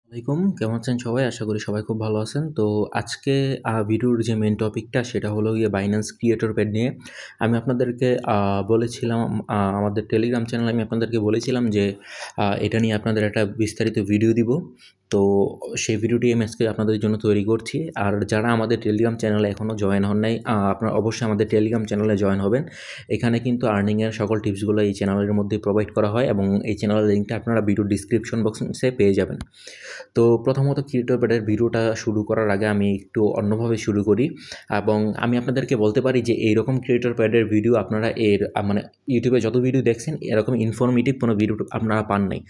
আসসালামাইকুম, কেমন আছেন সবাই? আশা করি সবাই খুব ভালো আছেন। তো আজকে ভিডিওর যে মেইন টপিকটা সেটা হলো গিয়ে বাইন্যান্স ক্রিয়েটর প্যাড নিয়ে। আমি আপনাদেরকে বলেছিলাম আমাদের টেলিগ্রাম চ্যানেলে আমি আপনাদেরকে বলেছিলাম যে এটা নিয়ে আপনাদের একটা বিস্তারিত ভিডিও দিব। তো সেই ভিডিওটি আমি আজকে আপনাদের জন্য তৈরি করছি। আর যারা আমাদের টেলিগ্রাম চ্যানেলে এখনও জয়েন হন নাই, আপনারা অবশ্যই আমাদের টেলিগ্রাম চ্যানেলে জয়েন হবেন। এখানে কিন্তু আর্নিংয়ের সকল টিপসগুলো এই চ্যানেলের মধ্যে প্রোভাইড করা হয় এবং এই চ্যানেলের লিঙ্কটা আপনারা ভিডিওর ডিসক্রিপশন বক্সে পেয়ে যাবেন। তো প্রথমত ক্রিয়েটর প্যাডের ভিডিওটা শুরু করার আগে আমি একটু অন্যভাবে শুরু করি এবং আমি আপনাদেরকে বলতে পারি যে এইরকম ক্রিয়েটর প্যাডের ভিডিও আপনারা মানে ইউটিউবে যত ভিডিও দেখছেন এরকম ইনফরমেটিভ কোনো ভিডিও আপনারা পান নাই।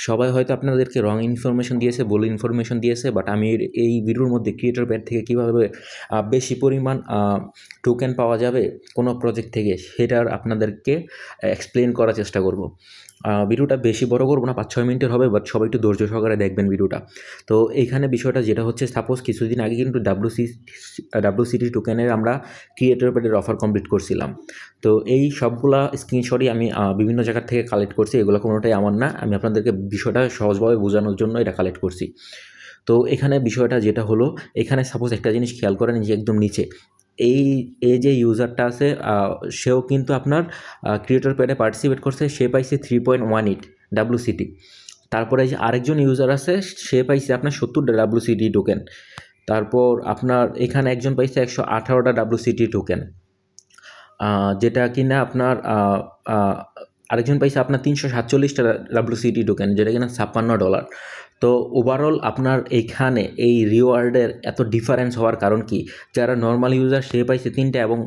সবাই হয়তো আপনাদেরকে রং ইনফরমেশন দিয়েছে, ভুল ইনফরমেশন দিয়েছে, বাট আমি এই ভিডিওর মধ্যে ক্রিয়েটর প্যাড থেকে কীভাবে বেশি পরিমাণ টোকেন পাওয়া যাবে কোনো প্রজেক্ট থেকে সেটার আপনাদেরকে এক্সপ্লেন করার চেষ্টা করব। ভিডিওটা বেশি বড় করবো না, 5-6 মিনিটের হবে, বাট সবাই একটু ধৈর্য সহকারে দেখবেন ভিডিওটা। তো এইখানে বিষয়টা যেটা হচ্ছে, সাপোজ কিছুদিন আগে কিন্তু ডাব্লিউসিটি টোকেনের আমরা ক্রিয়েটর প্যাডের অফার কমপ্লিট করছিলাম। তো এই সবগুলা স্ক্রিনশটই আমি বিভিন্ন জায়গার থেকে কালেক্ট করছি, এগুলো কোনোটাই আমার না, আমি আপনাদেরকে বিষয়টা সহজভাবে বোঝানোর জন্য এটা কালেক্ট করছি। তো এখানে বিষয়টা যেটা হলো, এখানে সাপোজ একটা জিনিস খেয়াল করেন যে একদম নিচে এই যে ইউজারটা আছে সেও কিন্তু আপনার ক্রিয়েটর প্যাডে পার্টিসিপেট করছে, সে পাইছে 3.18 ডাব্লিউসিটি। তারপরে যে আরেকজন ইউজার আছে সে পাইছে আপনার 70টা ডাব্লিউসিটি টোকেন। তারপর আপনার এখানে একজন পাইছে 118টা ডাব্লিউসিটি টোকেন, যেটা কিনা আপনার আরেকজন পাইছে আপনার 347টা ডাব্লিউসিটি টোকেন, যেটা কিনা $56। তো ওভারঅল আপনার এইখানে এই রিওয়ার্ডের এত ডিফারেন্স হওয়ার কারণ কি? যারা নর্মাল ইউজার সে পাইছে 3টা এবং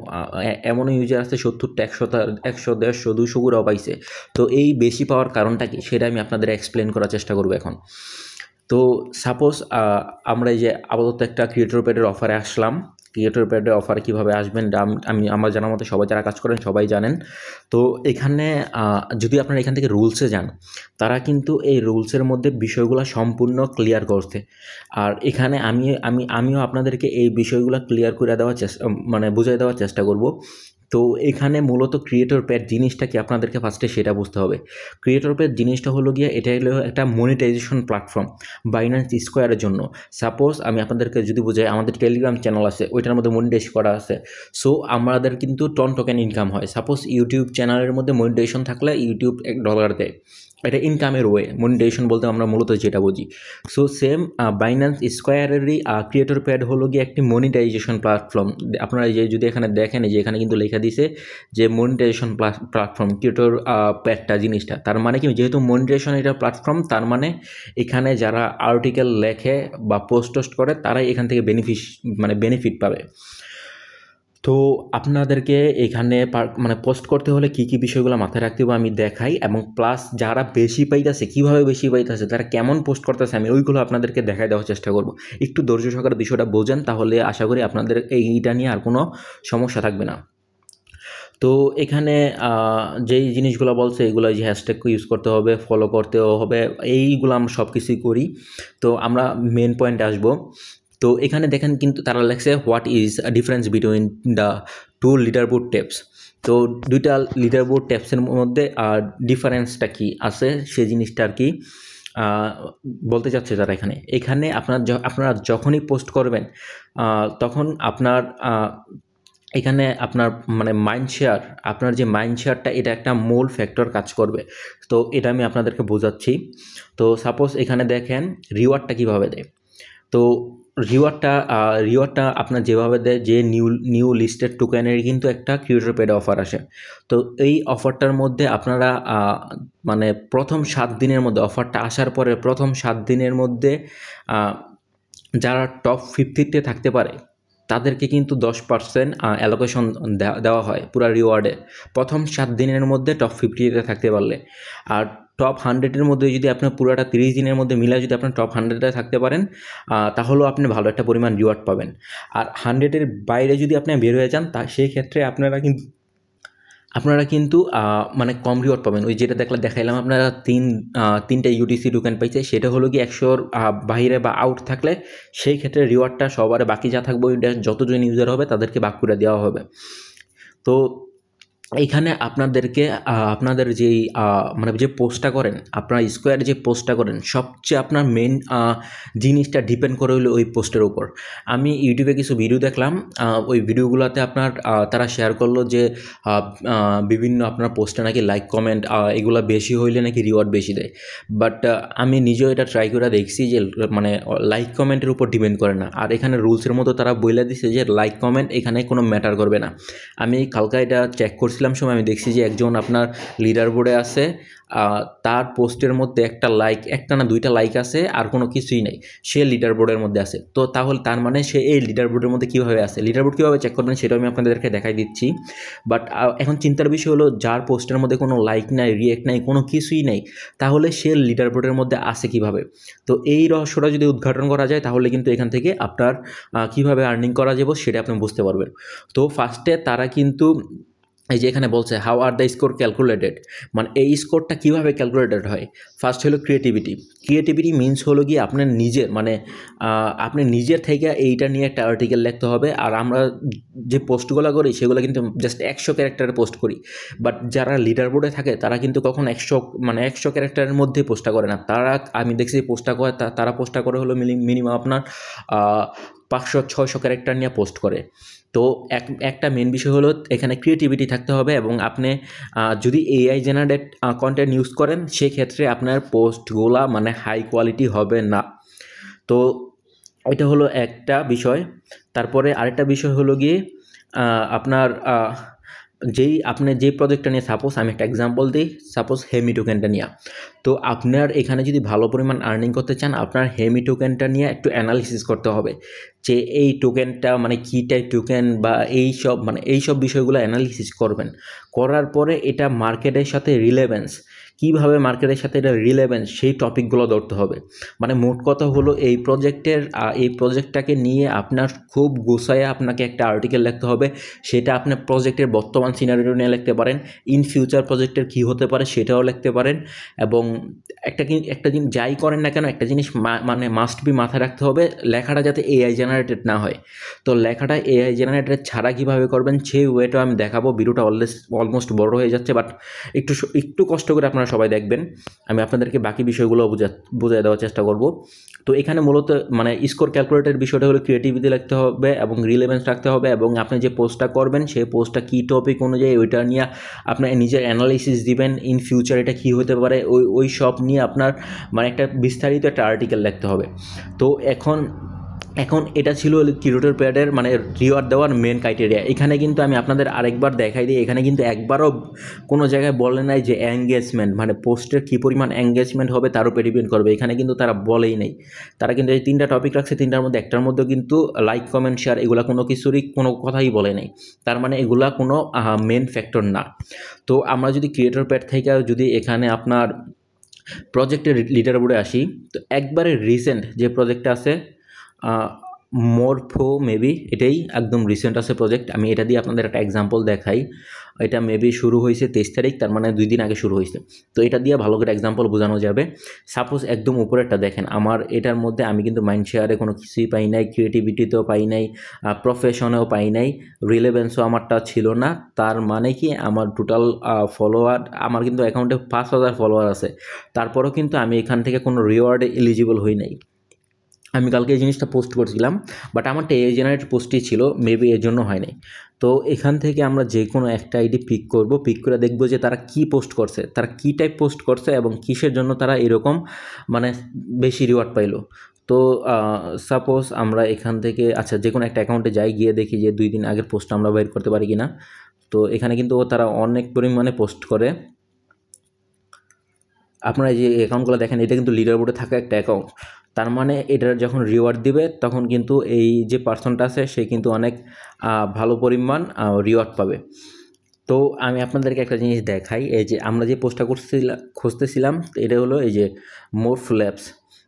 এমনও ইউজার আছে 70টা, 100টা, 100, 150, 200 গুঁড়াও পাইছে। তো এই বেশি পাওয়ার কারণটা কি সেটা আমি আপনাদের এক্সপ্লেন করার চেষ্টা করবো এখন। তো সাপোজ আমরা এই যে আপাতত একটা ক্রিয়েটর প্যাডের অফারে আসলাম। ক্রিয়েটর প্যাডের অফারে কীভাবে আসবেন আমি আমার জানার মতো সবাই যারা কাজ করেন সবাই জানেন। তো এখানে যদি আপনারা এখান থেকে রুলসে যান, তারা কিন্তু এই রুলসের মধ্যে বিষয়গুলো সম্পূর্ণ ক্লিয়ার করছে। আর এখানে আমিও আপনাদেরকে এই বিষয়গুলো ক্লিয়ার করে দেওয়ার মানে বুঝিয়ে দেওয়ার চেষ্টা করব। তো এখানে মূলত ক্রিয়েটর প্যাড জিনিসটা কি আপনাদেরকে ফার্স্টে সেটা বুঝতে হবে। ক্রিয়েটর প্যাড জিনিসটা হলো গিয়ে এটা হলো একটা মনিটাইজেশন প্ল্যাটফর্ম বাইন্যান্স স্কোয়ারের জন্য। সাপোজ আমি আপনাদেরকে যদি বুঝাই, আমাদের টেলিগ্রাম চ্যানেল আছে, ওইটার মধ্যে মনিটাইজ করা আছে। সো আমাদের কিন্তু টন টোকেন ইনকাম হয়। সাপোজ ইউটিউব চ্যানেলের মধ্যে মনিটাইজেশন থাকলে ইউটিউব $1 দেয়, এটা ইনকামের ওয়ে। মনিটাইজেশন বলতে আমরা মূলত যেটা বুঝি। সো সেম বাইন্যান্স স্কোয়ারেরই ক্রিয়েটর প্যাড হলো গিয়ে একটি মনিটাইজেশন প্ল্যাটফর্ম। আপনারা যে যদি এখানে দেখেন যে এখানে কিন্তু লেখা দিছে যে মনিটাইজেশন প্ল্যাটফর্ম ক্রিয়েটর প্যাডটা জিনিসটা, তার মানে কি, যেহেতু মনিটাইজেশন এটা প্ল্যাটফর্ম, তার মানে এখানে যারা আর্টিকেল লেখে বা পোস্ট করে তারাই এখান থেকে বেনিফিট পাবে। তো আপনাদেরকে এখানে মানে পোস্ট করতে হলে কী কী বিষয়গুলো মাথায় রাখতে হবে আমি দেখাই, এবং প্লাস যারা বেশি পাইতেছে কীভাবে বেশি পাইতেছে, তারা কেমন পোস্ট করতেছে আমি ওইগুলো আপনাদেরকে দেখাই দেওয়ার চেষ্টা করব। একটু ধৈর্য সহকারে বিষয়টা বোঝেন, তাহলে আশা করি আপনাদের এইটা নিয়ে আর কোনো সমস্যা থাকবে না। তো এখানে যেই জিনিসগুলো বলছে এগুলো, যে হ্যাশট্যাগ ইউজ করতে হবে, ফলো করতেও হবে, এইগুলো আমরা সব কিছুই করি। তো আমরা মেন পয়েন্টে আসবো। তো এখানে দেখেন কিন্তু তারা লেখছে what is difference between the two leaderboard tabs. তো দুইটা লিডারবোর্ড ট্যাবসের মধ্যে ডিফারেন্সটা কি আছে সেই জিনিসটা আর কি বলতে চাচ্ছে তারা। এখানে আপনারা যখনই পোস্ট করবেন তখন এখানে আপনার মানে আপনার যে মাইন্ড শেয়ারটা, এটা একটা মূল ফ্যাক্টর কাজ করবে। তো এটা আমি আপনাদেরকে বোঝাচ্ছি। তো সাপোজ এখানে দেখেন রিওয়ার্ডটা কীভাবে দেয়। তো রিওয়ার্ডটা আপনার যেভাবে দেয়, যে নিউ লিস্টেড টোকেনের কিন্তু একটা ক্রিয়েটর প্যাড অফার আসে। তো এই অফারটার মধ্যে আপনারা মানে প্রথম 7 দিনের মধ্যে, অফারটা আসার পরে প্রথম 7 দিনের মধ্যে যারা টপ 50-তে থাকতে পারে তাদেরকে কিন্তু 10% অ্যালোকেশন দেওয়া হয় পুরো রিওয়ার্ডে, প্রথম 7 দিনের মধ্যে টপ 50-তে থাকতে পারলে। আর টপ 100-এর মধ্যে যদি আপনার পুরোটা 30 দিনের মধ্যে মিলায় যদি আপনার টপ 100-এ থাকতে পারেন, তাহলেও আপনি ভালো একটা পরিমাণ রিওয়ার্ড পাবেন। আর 100-এর বাইরে যদি আপনি বের হয়ে যান, সেই ক্ষেত্রে আপনারা কিন্তু মানে কম রিওয়ার্ড পাবেন। ওই যেটা দেখাইলাম আপনারা 3টা ইউটিসি টোকেন পাইছে, সেটা হলো কি 100-র বাইরে বা আউট থাকলে সেই ক্ষেত্রে রিওয়ার্ডটা সবার বাকি যা থাকবে ওইটা যতজন ইউজার হবে তাদেরকে ভাগ করে দেওয়া হবে। তো এইখানে আপনাদেরকে আপনাদের যেই মানে যে পোস্টটা করেন, আপনারা স্কোয়ারে যে পোস্টটা করেন, সবচেয়ে আপনার মেন জিনিসটা ডিপেন্ড করে হলো ওই পোস্টের উপর। আমি ইউটিউবে কিছু ভিডিও দেখলাম, ওই ভিডিওগুলোতে আপনার তারা শেয়ার করলো যে বিভিন্ন আপনার পোস্টে নাকি লাইক কমেন্ট এগুলো বেশি হইলে নাকি রিওয়ার্ড বেশি দেয়। বাট আমি নিজেও এটা ট্রাই করে দেখছি যে মানে লাইক কমেন্টের উপর ডিপেন্ড করে না। আর এখানে রুলসের মতো তারা বলে দিছে যে লাইক কমেন্ট এখানে কোনো ম্যাটার করবে না। আমি কালকে এটা চেক করছিলাম সময় আমি দেখছি যে একজন আপনার লিডার বোর্ডে আছে, তার পোস্টের মধ্যে একটা না দুইটা লাইক আছে, আর কোনো কিছুই নেই, সে লিডার বোর্ডের মধ্যে আছে। তো তাহলে তার মানে সে এই লিডার বোর্ডের মধ্যে কীভাবে আছে, লিডার বোর্ড কীভাবে চেক করবেন সেটাও আমি আপনাদেরকে দেখাই দিচ্ছি। বাট এখন চিন্তার বিষয় হলো, যার পোস্টের মধ্যে কোনো লাইক নাই, রিয়েক্ট নাই, কোনো কিছুই নেই, তাহলে সে লিডার বোর্ডের মধ্যে আসে কীভাবে? তো এই রহস্যটা যদি উদ্ঘাটন করা যায় তাহলে কিন্তু এখান থেকে আপনার কীভাবে আর্নিং করা যাবে সেটা আপনি বুঝতে পারবেন। তো ফার্স্টে তারা কিন্তু এই যে এখানে বলছে how are the score calculated, মানে এই স্কোরটা কীভাবে ক্যালকুলেটেড হয়। ফার্স্ট হলো ক্রিয়েটিভিটি মিনস হলো গিয়ে আপনার নিজের মানে আপনি নিজের থেকে এইটা নিয়ে একটা আর্টিকেল লিখতে হবে। আর আমরা যে পোস্টগুলো করি সেগুলো কিন্তু জাস্ট 100 ক্যারেক্টারে পোস্ট করি, বাট যারা লিডার বোর্ডে থাকে তারা কিন্তু কখন 100 ক্যারেক্টারের মধ্যে পোস্টটা করে না। আমি দেখছি পোস্টটা করে তারা পোস্টটা করে হলো মিনিমাম আপনার 500-600 ক্যারেক্টার নিয়ে পোস্ট করে। তো একটা মেন বিষয় হলো এখানে ক্রিয়েটিভিটি থাকতে হবে, এবং আপনি যদি এআই জেনারেট কন্টেন্ট ইউজ করেন সেক্ষেত্রে আপনার পোস্টগুলা মানে হাই কোয়ালিটি হবে না। তো এটা হলো একটা বিষয়। তারপরে আরেকটা বিষয় হলো গিয়ে আপনার আপনি যেই প্রজেক্টটা নিয়ে, সাপোজ আমি একটা এক্সাম্পল দিই, সাপোজ হেমি টোকেনটা নিয়ে। তো আপনার এখানে যদি ভালো পরিমাণ আর্নিং করতে চান, আপনার হেমি টোকেনটা নিয়ে একটু অ্যানালিসিস করতে হবে যে এই টোকেনটা মানে কী টাইপ টোকেন বা এই সব বিষয়গুলো অ্যানালিসিস করবেন। করার পরে এটা মার্কেটের সাথে রিলেভেন্স, কীভাবে মার্কেটের সাথে এটা রিলেভেন্স সেই টপিকগুলো ধরতে হবে। মানে মোট কথা হলো এই প্রজেক্টটাকে নিয়ে আপনার খুব গুছায়ে আপনাকে একটা আর্টিকেল লিখতে হবে। সেটা আপনার প্রজেক্টের বর্তমান সিনারিও নিয়ে লিখতে পারেন, ইন ফিউচার প্রজেক্টের কী হতে পারে সেটাও লিখতে পারেন। এবং একটা জিনিস যাই করেন না কেন, একটা জিনিস মানে মাস্ট বি মাথায় রাখতে হবে, লেখাটা যাতে এআই জেনারেটেড না হয়। তো লেখাটা এআই জেনারেটেড ছাড়া কীভাবে করবেন সেই ওয়েটাও আমি দেখাবো। ভিডিওটা অলমোস্ট বড় হয়ে যাচ্ছে, বাট একটু কষ্ট করে আপনারা সবাই দেখবেন, আমি আপনাদেরকে বাকি বিষয়গুলো বুঝিয়ে দেওয়ার চেষ্টা করব। তো এখানে মূলত মানে স্কোর ক্যালকুলেটের বিষয়টা হলো ক্রিয়েটিভিটি রাখতে হবে এবং রিলেভেন্স রাখতে হবে, এবং আপনি যে পোস্টটা করবেন সেই পোস্টটা কী টপিক অনুযায়ী ওইটা নিয়ে আপনার নিজের অ্যানালাইসিস দিবেন, ইন ফিউচার এটা কী হতে পারে ওই সব নিয়ে আপনার মানে একটা বিস্তারিত একটা আর্টিকেল লিখতে হবে। তো এখন এটা ছিল কিউরেটর প্যাডের মানে রিওয়ার্ড দেওয়ার মেন ক্রাইটেরিয়া। এখানে কিন্তু আমি আপনাদের আরেকবার দেখাই দিই, এখানে কিন্তু একবারও কোনো জায়গায় বলে নাই যে এঙ্গেজমেন্ট মানে পোস্টের কী পরিমাণ এঙ্গেজমেন্ট হবে তার উপর ডিপেন্ড করবে। এখানে কিন্তু তারা বলেই নেই। তারা কিন্তু এই 3টা টপিক রাখছে, 3টার মধ্যে একটার মধ্যে কিন্তু লাইক কমেন্ট শেয়ার এগুলা কোনো কিছুরই কোনো কথাই বলে নেই। তার মানে এগুলা কোনো মেন ফ্যাক্টর না। তো আমরা যদি ক্রিয়েটর প্যাড থেকে যদি এখানে আপনার প্রজেক্টের লিডার বোর্ডে আসি, তো একবারে রিসেন্ট যে প্রজেক্টটা আছে মরফো মেবি, এটাই একদম রিসেন্ট আছে প্রজেক্ট। আমি এটা দিয়ে আপনাদের একটা এক্সাম্পল দেখাই। এটা মেবি শুরু হয়েছে 23 তারিখ, তার মানে 2 দিন আগে শুরু হয়েছে। তো এটা দিয়ে ভালো করে এক্সাম্পল বোঝানো যাবে। সাপোজ একদম উপরেরটা দেখেন, আমার এটার মধ্যে আমি কিন্তু মাইন্ড শেয়ারে কোনো কিছুই পাই নাই, ক্রিয়েটিভিটিতেও পাই নাই, প্রফেশনেও পাই নাই, রিলেভেন্সও আমারটা ছিল না। তার মানে কি আমার টোটাল ফলোয়ার, আমার কিন্তু অ্যাকাউন্টে 5000 ফলোয়ার আছে, তারপরেও কিন্তু আমি এখান থেকে কোনো রিওয়ার্ডে এলিজিবল হই নাই। আমি কালকে এই জিনিসটা পোস্ট করছিলাম, বাট আমারটা এআই জেনারেট পোস্টই ছিল, মেবি এর জন্য হয় নাই। তো এখান থেকে আমরা যে কোনো একটা আইডি পিক করে দেখব যে তারা কি পোস্ট করছে, তারা কী টাইপ পোস্ট করছে এবং কিসের জন্য তারা এরকম মানে বেশি রিওয়ার্ড পাইলো। তো সাপোজ আমরা এখান থেকে আচ্ছা যে কোনো একটা অ্যাকাউন্টে যাই, গিয়ে দেখি যে 2 দিন আগের পোস্ট আমরা বের করতে পারি কি না। তো এখানে কিন্তু তারা অনেক পরিমাণে পোস্ট করে। আপনারা যে অ্যাকাউন্টগুলো দেখেন এটা কিন্তু লিডার বোর্ডে থাকা একটা অ্যাকাউন্ট, তার মানে এটার যখন রিওয়ার্ড দিবে তখন কিন্তু এই যে পার্সনটা আছে সে কিন্তু অনেক ভালো পরিমাণ রিওয়ার্ড পাবে। তো আমি আপনাদেরকে একটা জিনিস দেখাই, এই যে আমরা যে পোস্টটা খুঁজতেছিলাম এটা হলো এই যে মরফো ল্যাবস।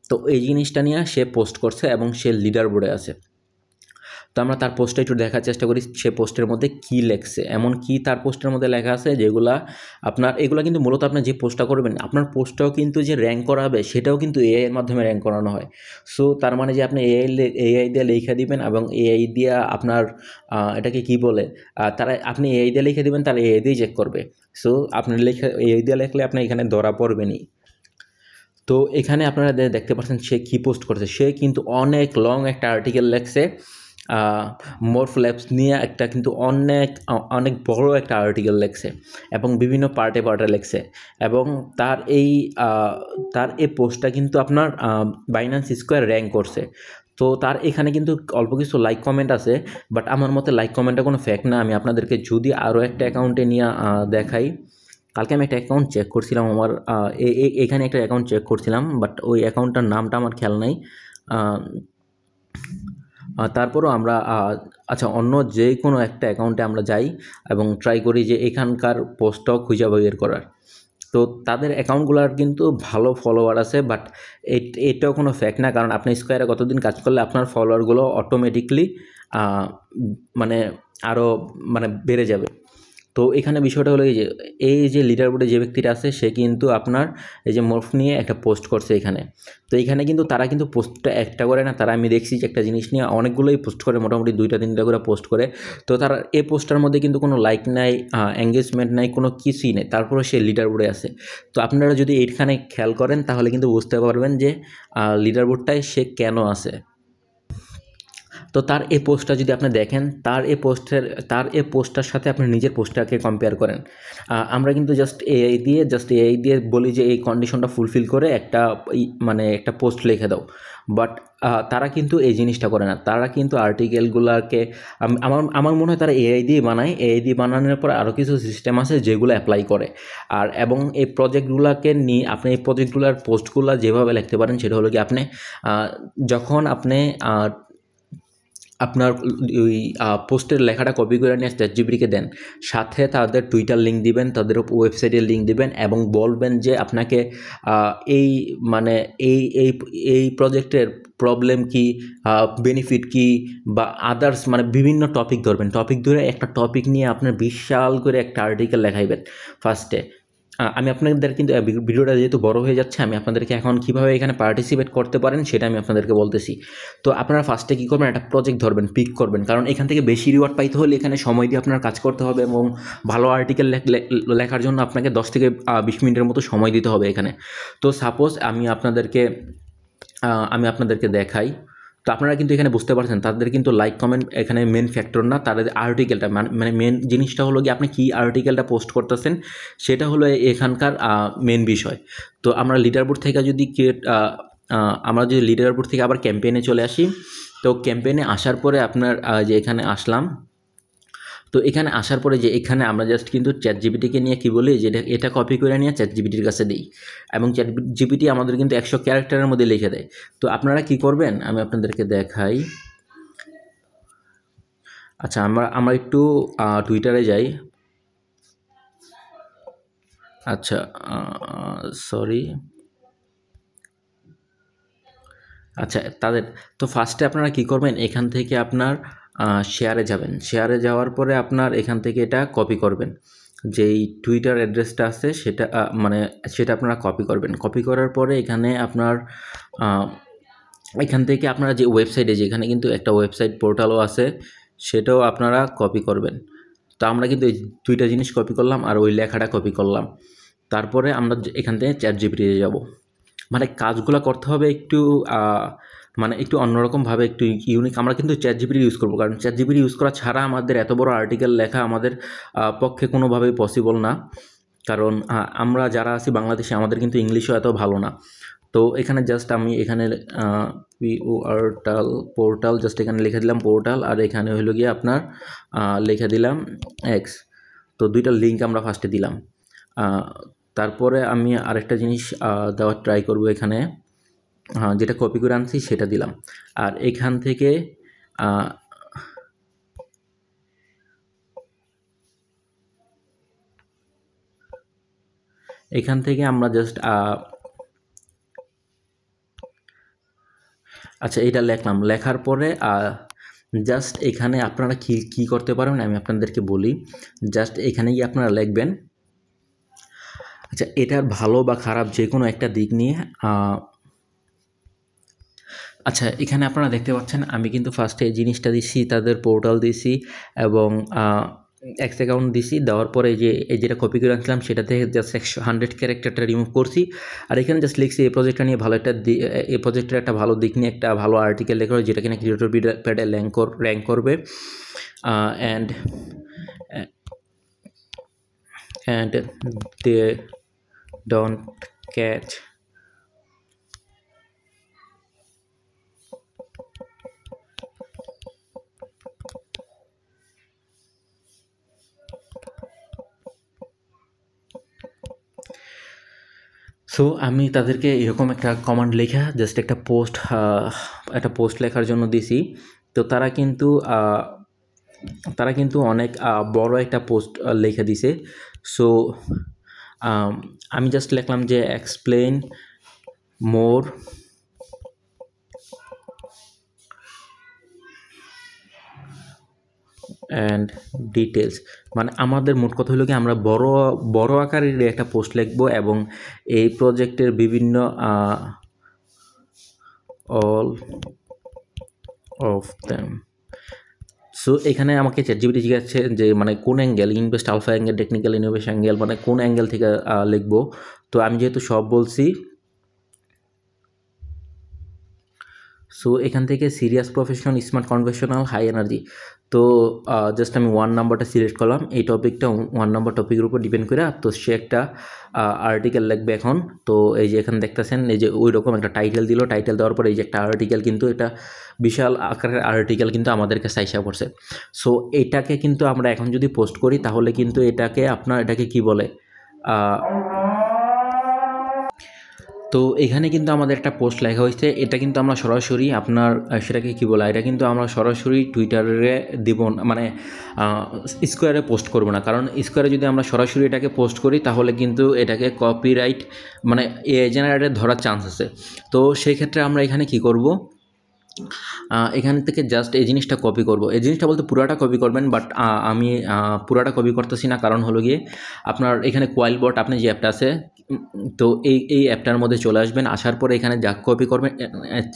তো এই জিনিসটা নিয়ে সে পোস্ট করছে এবং সে লিডার বোর্ডে আছে। তো আমরা তার পোস্টটা একটু দেখার চেষ্টা করি সে পোস্টের মধ্যে কী লেখছে, এমন কি তার পোস্টের মধ্যে লেখা আছে যেগুলা আপনার, এগুলো কিন্তু মূলত আপনার যে পোস্টটা করবেন আপনার পোস্টটাও কিন্তু যে র্যাঙ্ক করাবে সেটাও কিন্তু এআই এর মাধ্যমে র্যাঙ্ক করানো হয়। সো তার মানে যে আপনি এআই দিয়ে লেখা দিবেন এবং এআই দিয়ে আপনার এটাকে কি বলে তারা, আপনি এআই দিয়ে লিখে দিবেন তারা এআই দিয়েই চেক করবে। সো আপনি লেখা এআই দিয়ে লেখলে আপনার এখানে ধরা পড়বেনই। তো এখানে আপনারা দেখতে পাচ্ছেন সে কী পোস্ট করছে, সে কিন্তু অনেক লং একটা আর্টিকেল লেখছে মরফ ল্যাবস নিয়ে, একটা কিন্তু অনেক অনেক বড় একটা আর্টিকেল লেখছে এবং বিভিন্ন পার্টে পার্টে লেখছে এবং তার এই পোস্টটা কিন্তু আপনার বাইন্যান্স স্কোয়ার র্যাঙ্ক করছে। তো তার এখানে কিন্তু অল্প কিছু লাইক কমেন্ট আছে, বাট আমার মতে লাইক কমেন্টটা কোনো ফ্যাক্ট না। আমি আপনাদেরকে যদি আরও একটা অ্যাকাউন্টে নিয়ে দেখাই, কালকে আমি একটা অ্যাকাউন্ট চেক করছিলাম, আমার এখানে একটা অ্যাকাউন্ট চেক করছিলাম, বাট ওই অ্যাকাউন্টটার নামটা আমার খেয়াল নাই। তারপরও আমরা আচ্ছা অন্য যে কোনো একটা অ্যাকাউন্টে আমরা যাই এবং ট্রাই করি যে এখানকার পোস্টটাও খুঁজে বের করার। তো তাদের অ্যাকাউন্টগুলোর কিন্তু ভালো ফলোয়ার আছে, বাট এটাও কোনো ফ্যাক্ট না, কারণ আপনি স্কোয়ারে কতদিন কাজ করলে আপনার ফলোয়ারগুলো অটোমেটিকলি মানে আরও মানে বেড়ে যাবে। তো এখানে বিষয়টা হলো এই যে লিডার বোর্ডে যে ব্যক্তিটা আছে সে কিন্তু আপনার এই যে মরফ নিয়ে একটা পোস্ট করছে এখানে। তো এখানে কিন্তু তারা কিন্তু পোস্টটা একটা করে না, তারা আমি দেখছি যে একটা জিনিস নিয়ে অনেকগুলোই পোস্ট করে, মোটামুটি 2-3টা করে পোস্ট করে। তো তারা এই পোস্টটার মধ্যে কিন্তু কোনো লাইক নাই, এঙ্গেজমেন্ট নাই, কোনো কিছুই নেই, তারপরে সে লিডার বোর্ডে আছে। তো আপনারা যদি এইখানে খেয়াল করেন তাহলে কিন্তু বুঝতে পারবেন যে লিডার বোর্ডটায় সে কেন আছে। তো তার এই পোস্টটা যদি আপনি দেখেন, তার এই পোস্টটার সাথে আপনি নিজের পোস্টটাকে কম্পেয়ার করেন। আমরা কিন্তু জাস্ট এআই দিয়ে বলি যে এই কন্ডিশনটা ফুলফিল করে মানে একটা পোস্ট লিখে দাও, বাট তারা কিন্তু এই জিনিসটা করে না। তারা কিন্তু আর্টিকেলগুলোকে আমার মনে হয় তারা এআই দিয়ে বানায়, এআই দিয়ে বানানোর পর আরও কিছু সিস্টেম আছে যেগুলো অ্যাপ্লাই করে। এবং এই প্রজেক্টগুলোকে নিয়ে আপনি এই প্রজেক্টগুলোর পোস্টগুলো যেভাবে লিখতে পারেন সেটা হলো কি আপনি যখন আপনি আপনার ওই পোস্টের লেখাটা কপি করে নিয়ে চ্যাটজিপিটিকে দেন, সাথে তাদের টুইটার লিঙ্ক দিবেন, তাদের ওয়েবসাইটের লিঙ্ক দিবেন এবং বলবেন যে আপনাকে এই মানে এই এই এই প্রজেক্টের প্রবলেম কি, বেনিফিট কি বা আদার্স মানে বিভিন্ন টপিক ধরবেন, টপিক ধরে একটা টপিক নিয়ে আপনার বিশাল করে একটা আর্টিকেল লেখাইবেন ফার্স্টে। আমি আপনাদের কিন্তু ভিডিওটা যেহেতু বড় হয়ে যাচ্ছে, আমি আপনাদেরকে এখন কীভাবে এখানে পার্টিসিপেট করতে পারেন সেটা আমি আপনাদেরকে বলতেছি। তো আপনারা ফার্স্টে কী করবেন, একটা প্রজেক্ট ধরবেন, পিক করবেন, কারণ এখান থেকে বেশি রিওয়ার্ড পাইতে হলে এখানে সময় দিয়ে আপনার কাজ করতে হবে এবং ভালো আর্টিকেল লেখার জন্য আপনাকে 10 থেকে 20 মিনিটের মতো সময় দিতে হবে এখানে। তো সাপোজ আমি আপনাদেরকে দেখাই। তো আপনারা কিন্তু এখানে বুঝতে পারছেন তাদের কিন্তু লাইক কমেন্ট এখানে মেন ফ্যাক্টর না, তাদের আর্টিকেলটা মানে মেন জিনিসটা হলো কি আপনি কী আর্টিকেলটা পোস্ট করতেছেন সেটা হলো এখানকার মেন বিষয়। তো আমরা লিডার বোর্ড থেকে যদি লিডার বোর্ড থেকে আবার ক্যাম্পেইনে চলে আসি, তো ক্যাম্পেইনে আসার পরে আপনার যে এখানে আসলাম, তো এখানে আসার পরে যে এখানে আমরা জাস্ট কিন্তু চ্যাটজিপিটিকে নিয়ে কী বলি যে এটা কপি করে নিয়ে চ্যাটজিপিটির কাছে দিই এবং চ্যাটজিপিটি আমাদের কিন্তু 100 ক্যারেক্টারের মধ্যে লিখে দেয়। তো আপনারা কি করবেন আমি আপনাদেরকে দেখাই। আচ্ছা আমরা একটু টুইটারে যাই। আচ্ছা সরি, আচ্ছা তো ফার্স্টে আপনারা কি করবেন, এখান থেকে আপনার শেয়ারে যাবেন, শেয়ারে যাওয়ার পরে আপনার এখান থেকে এটা কপি করবেন, যেই টুইটার অ্যাড্রেসটা আছে সেটা আপনারা কপি করবেন। কপি করার পরে এখানে আপনার এখান থেকে আপনারা যে ওয়েবসাইটে, যেখানে কিন্তু একটা ওয়েবসাইট পোর্টালও আছে, সেটাও আপনারা কপি করবেন। তো আমরা কিন্তু এই দুইটা জিনিস কপি করলাম আর ওই লেখাটা কপি করলাম। তারপরে আমরা এখান থেকে চ্যাটজিপিটিতে যাব। মানে কাজগুলো করতে হবে একটু অন্যরকমভাবে, একটু ইউনিক। আমরা কিন্তু চ্যাটজিপিটি ইউজ করবো, কারণ চ্যাটজিপিটি ইউজ করা ছাড়া আমাদের এত বড় আর্টিকেল লেখা আমাদের পক্ষে কোনোভাবেই পসিবল না, কারণ আমরা যারা আছি বাংলাদেশে আমাদের কিন্তু ইংলিশও এত ভালো না। তো এখানে জাস্ট আমি এখানে পোর্টাল জাস্ট এখানে লিখে দিলাম পোর্টাল, আর এখানে হলো গিয়ে আপনার লিখে দিলাম এক্স। তো দুইটা লিঙ্ক আমরা ফার্স্টে দিলাম। তারপরে আমি আরেকটা জিনিস দেওয়ার ট্রাই করব, এখানে যেটা কপি করে আনছি সেটা দিলাম। আর এখান থেকে আমরা জাস্ট আচ্ছা এটা লিখলাম, লেখার পরে জাস্ট এখানে আপনারা কি করতে পারবেন আমি আপনাদেরকে বলি। জাস্ট এখানে গিয়ে আপনারা লিখবেন, আচ্ছা এটার ভালো বা খারাপ যে কোনো একটা দিক নিয়ে। আচ্ছা এখানে আপনারা দেখতে পাচ্ছেন আমি কিন্তু ফার্স্টে এই জিনিসটা দিছি, তাদের পোর্টাল দিছি এবং এক্স অ্যাকাউন্ট দিছি। দেওয়ার পরে এই যেটা কপি করে রাখলাম সেটা থেকে জাস্ট 100 ক্যারেক্টারটা রিমুভ করছি। আর এখানে জাস্ট লিখছি এই প্রজেক্টটা নিয়ে ভালো একটা এই প্রজেক্টের একটা ভালো দিক নিয়ে একটা ভালো আর্টিকেল লেখা হয়, যেটা কিনা ক্রিয়েটর প্যাডে র্যাঙ্ক করবে। And they don't catch so আমি তাদেরকে এরকম একটা কমান্ড লেখা জাস্ট একটা পোস্ট লেখার জন্য দিছি। তো তারা কিন্তু অনেক বড় একটা পোস্ট লিখে দিছে। সো আমি জাস্ট লিখলাম যে এক্সপ্লেন মোর অ্যান্ড ডিটেলস। মানে আমাদের মোট কথা হলো কি, আমরা বড় আকারের একটা পোস্ট লিখবো এবং এই প্রজেক্টের বিভিন্ন অল অফ দেম। সো এখানে আমাকে চ্যাটজিপিটি জিজ্ঞাসা যে মানে কোন angle, invest alpha angle, technical innovation angle, মানে কোন অ্যাঙ্গেল থেকে লিখবো। তো আমি যেহেতু সব বলছি, সো এখান থেকে serious, professional, smart, conventional, high energy. তো জাস্ট আমি 1 নাম্বারটা সিলেক্ট করলাম। এই টপিকটা 1 নাম্বার টপিকের উপর ডিপেন্ড করে। তো সে একটা আর্টিকেল লিখবে এখন। তো এই যে এখানে দেখতেছেন এই যে ওই রকম একটা টাইটেল দিল। টাইটেল দেওয়ার পরে এই যে একটা আর্টিকেল, কিন্তু এটা বিশাল আকারের আর্টিকেল কিন্তু আমাদেরকে সাইসা পড়ছে। সো এটাকে কিন্তু আমরা এখন যদি পোস্ট করি তাহলে কিন্তু এটাকে কি বলে, তো এখানে কিন্তু আমাদের একটা পোস্ট লেখা হয়েছে। এটা কিন্তু আমরা সরাসরি সেটাকে কি বলা, এটা কিন্তু আমরা সরাসরি টুইটারে দিব না, মানে স্কোয়ারে পোস্ট করব না। কারণ স্কোয়ারে যদি আমরা সরাসরি এটাকে পোস্ট করি তাহলে কিন্তু এটাকে কপিরাইট মানে এআই জেনারেটর ধরার চান্স আছে। তো সেই ক্ষেত্রে আমরা এখানে কি করব, এখান থেকে জাস্ট এই জিনিসটা কপি করব। এই জিনিসটা বলতে পুরাটা কপি করবেন, বাট আমি পুরাটা কপি করতেছি না। কারণ হলো গিয়ে আপনার এখানে কোয়াইলবট, আপনি যে অ্যাপটা আছে, তো এই অ্যাপটার মধ্যে চলে আসবেন। আসার পরে এখানে যা কপি করবেন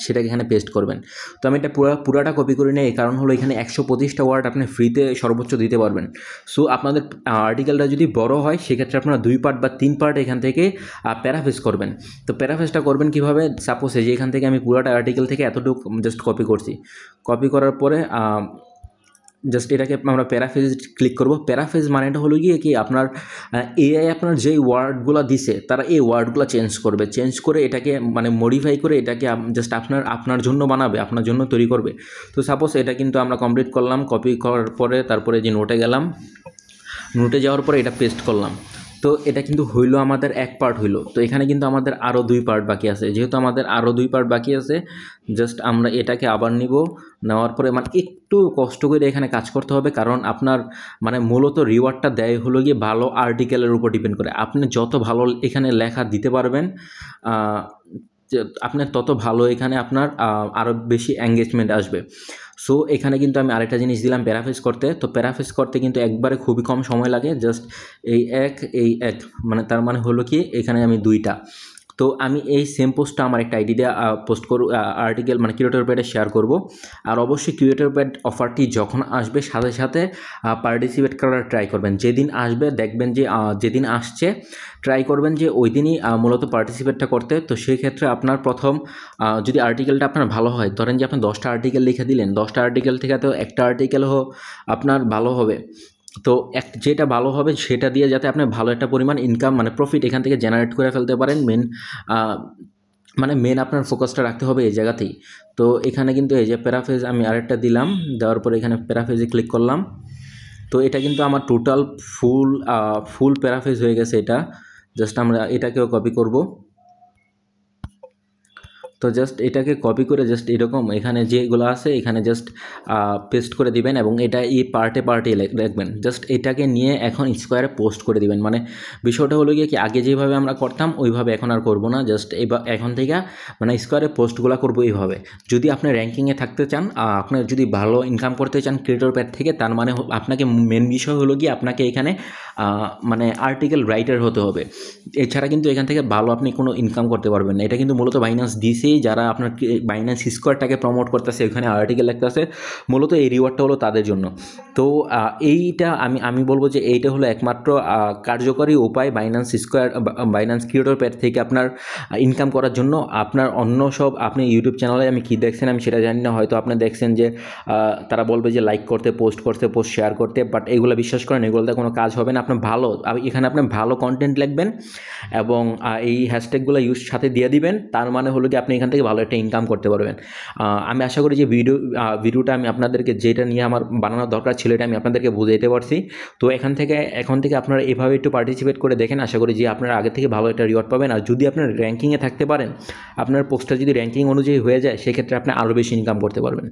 সেটাকে এখানে পেস্ট করবেন। তো আমি এটা পুরাটা কপি করে নিই। এই কারণ হলো এখানে 125টা ওয়ার্ড আপনি ফ্রিতে সর্বোচ্চ দিতে পারবেন। সো আপনাদের আর্টিকেলটা যদি বড় হয় সেক্ষেত্রে আপনারা 2 পার্ট বা 3 পার্ট এখান থেকে প্যারাফ্রেজ করবেন। তো প্যারাফ্রেজটা করবেন কীভাবে, সাপোজ এই যে এখান থেকে আমি পুরাটা আর্টিকেল থেকে এতটুকু জাস্ট কপি করছি। কপি করার পরে জাস্ট এটাকে আমরা প্যারাফ্রেজ ক্লিক করব। প্যারাফ্রেজ মানেটা হলো গিয়ে কি, আপনার এআই আপনার যেই ওয়ার্ডগুলো দিছে তারা এই ওয়ার্ডগুলো চেঞ্জ করবে, চেঞ্জ করে এটাকে মানে মডিফাই করে এটাকে জাস্ট আপনার জন্য বানাবে, আপনার জন্য তৈরি করবে। তো সাপোজ এটা কিন্তু আমরা কমপ্লিট করলাম। কপি করার পরে তারপরে যে নোটে গেলাম, নোটে যাওয়ার পরে এটা পেস্ট করলাম। তো এটা কিন্তু হইলো আমাদের এক পার্ট হইলো। তো এখানে কিন্তু আমাদের আরও 2 পার্ট বাকি আছে। যেহেতু আমাদের আরও 2 পার্ট বাকি আছে, জাস্ট আমরা এটাকে আবার নিব। নেওয়ার পরে মানে একটু কষ্ট করে এখানে কাজ করতে হবে, কারণ আপনার মানে মূলত রিওয়ার্ডটা দেয় হলো গিয়ে ভালো আর্টিকেলের উপর ডিপেন্ড করে। আপনি যত ভালো এখানে লেখা দিতে পারবেন, আপনার তত ভালো এখানে আপনার আরও বেশি এঙ্গেজমেন্ট আসবে। সো এখানে কিন্তু আমি আরেকটা জিনিস দিলাম প্যারাফ্রেজ করতে। তো প্যারাফ্রেজ করতে কিন্তু একবারে খুবই কম সময় লাগে। জাস্ট এই এক মানে তার মানে হলো কি এখানে আমি 2টা। তো আমি এই সেম পোস্টটা আমার একটা আইডি দিয়ে পোস্ট করব, আর্টিকেল মানে ক্রিয়েটর প্যাডে শেয়ার করব। আর অবশ্যই ক্রিয়েটর প্যাড অফারটি যখন আসবে সাথে সাথে পার্টিসিপেট করার ট্রাই করবেন। যেদিন আসবে দেখবেন যে যেদিন আসছে ট্রাই করবেন যে ওই দিনই মূলত পার্টিসিপেটটা করতে। তো সেই ক্ষেত্রে আপনার প্রথম যদি আর্টিকেলটা আপনার ভালো হয়, ধরেন যে আপনি 10টা আর্টিকেল লিখে দিলেন, 10টা আর্টিকেল থেকে তো একটা আর্টিকেলও আপনার ভালো হবে। তো যেটা ভালো হবে সেটা দিয়ে যাতে আপনি ভালো একটা পরিমাণ ইনকাম মানে প্রফিট এখান থেকে জেনারেট করে ফেলতে পারেন। মেন আপনার ফোকাসটা রাখতে হবে এই জায়গাতেই। তো এখানে কিন্তু এই যে প্যারাফ্রেজ আমি আরেকটা দিলাম, দেওয়ার পরে এখানে প্যারাফ্রেজে ক্লিক করলাম। তো এটা কিন্তু আমার টোটাল ফুল প্যারাফ্রেজ হয়ে গেছে। এটা জাস্ট আমরা এটাকেও কপি করব। তো তো জাস্ট এটাকে কপি করে জাস্ট এরকম এখানে যেগুলো আছে এখানে জাস্ট পেস্ট করে দিবেন এবং এটা এই পার্টে লিখবেন। জাস্ট এটাকে নিয়ে এখন স্কোয়ারে পোস্ট করে দিবেন। মানে বিষয়টা হলো গিয়ে কি আগে যেভাবে আমরা করতাম ওইভাবে এখন আর করবো না, জাস্ট এখন থেকে মানে স্কোয়ারে পোস্টগুলো করবো এইভাবে। যদি আপনি র্যাঙ্কিংয়ে থাকতে চান, আপনার যদি ভালো ইনকাম করতে চান ক্রিয়েটর প্যাড থেকে, তার মানে আপনাকে মেন বিষয় হলো গিয়ে আপনাকে এখানে মানে আর্টিকেল রাইটার হতে হবে। এছাড়া কিন্তু এখান থেকে ভালো আপনি কোনো ইনকাম করতে পারবেন না। এটা কিন্তু মূলত বাইন্যান্স দিছেই, যারা আপনার বাইন্যান্স স্কোয়ারটাকে প্রমোট করতেছে, ওইখানে আর্টিকেল লিখতেছে, মূলত এই রিওয়ার্ডটা হলো তাদের জন্য। তো এইটা আমি বলবো যে এইটা হলো একমাত্র কার্যকরী উপায় Binance square, Binance creator pad থেকে আপনার ইনকাম করার জন্য। আপনার অন্য সব আপনি ইউটিউব চ্যানেলে আমি কী দেখছেন আমি সেটা জানি না, হয়তো আপনি দেখছেন যে তারা বলবে যে লাইক করতে, পোস্ট শেয়ার করতে, বাট এগুলো বিশ্বাস করেন এগুলোতে কোনো কাজ হবে না। আপনার ভালো এখানে আপনি ভালো কন্টেন্ট লিখবেন এবং এই হ্যাশট্যাগুলো ইউজ সাথে দিয়ে দিবেন, তার মানে হলো কি আপনি এখান থেকে ভালো একটা ইনকাম করতে পারবেন। আমি আশা করি যে ভিডিওটা আমি আপনাদেরকে যেটা নিয়ে আমার বানানোর দরকার ছিল এটা আমি আপনাদেরকে বুঝাইতে পারছি। তো এখন থেকে আপনারা এভাবে একটু পার্টিসিপেট করে দেখেন, আশা করি যে আপনারা আগে থেকে ভালো একটা রিওয়ার্ড পাবেন। আর যদি আপনার র্যাঙ্কিংয়ে থাকতে পারেন, আপনার পোস্টটা যদি র্যাঙ্কিং অনুযায়ী হয়ে যায়, সেক্ষেত্রে আপনি আরও বেশি ইনকাম করতে পারবেন।